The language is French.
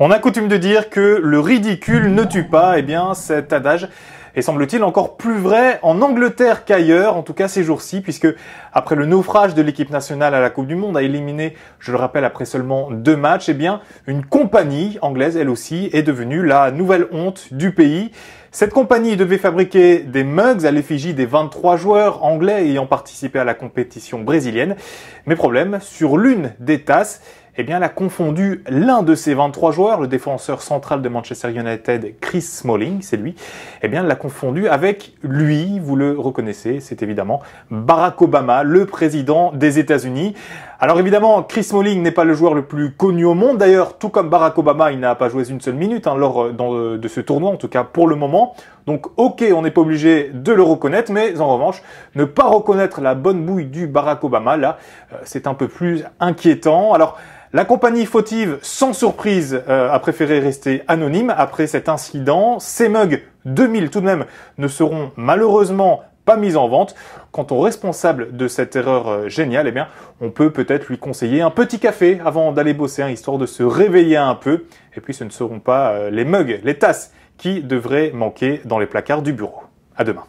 On a coutume de dire que le ridicule ne tue pas. Eh bien, cet adage est semble-t-il encore plus vrai en Angleterre qu'ailleurs, en tout cas ces jours-ci, puisque après le naufrage de l'équipe nationale à la Coupe du Monde, à éliminer, je le rappelle, après seulement 2 matchs, eh bien, une compagnie anglaise, elle aussi, est devenue la nouvelle honte du pays. Cette compagnie devait fabriquer des mugs à l'effigie des 23 joueurs anglais ayant participé à la compétition brésilienne. Mais problème, sur l'une des tasses, eh bien, elle a confondu l'un de ces 23 joueurs, le défenseur central de Manchester United, Chris Smalling, c'est lui, eh bien, elle l'a confondu avec lui, vous le reconnaissez, c'est évidemment Barack Obama, le président des États-Unis. Alors évidemment, Chris Smalling n'est pas le joueur le plus connu au monde, d'ailleurs, tout comme Barack Obama, il n'a pas joué une seule minute lors de ce tournoi, en tout cas pour le moment. Donc ok, on n'est pas obligé de le reconnaître, mais en revanche, ne pas reconnaître la bonne bouille du Barack Obama, là, c'est un peu plus inquiétant. Alors, la compagnie fautive, sans surprise, a préféré rester anonyme après cet incident. Ces mugs 2000 tout de même ne seront malheureusement pas mis en vente. Quant au responsable de cette erreur géniale, eh bien, on peut peut-être lui conseiller un petit café avant d'aller bosser, histoire de se réveiller un peu. Et puis ce ne seront pas les mugs, les tasses qui devraient manquer dans les placards du bureau. À demain.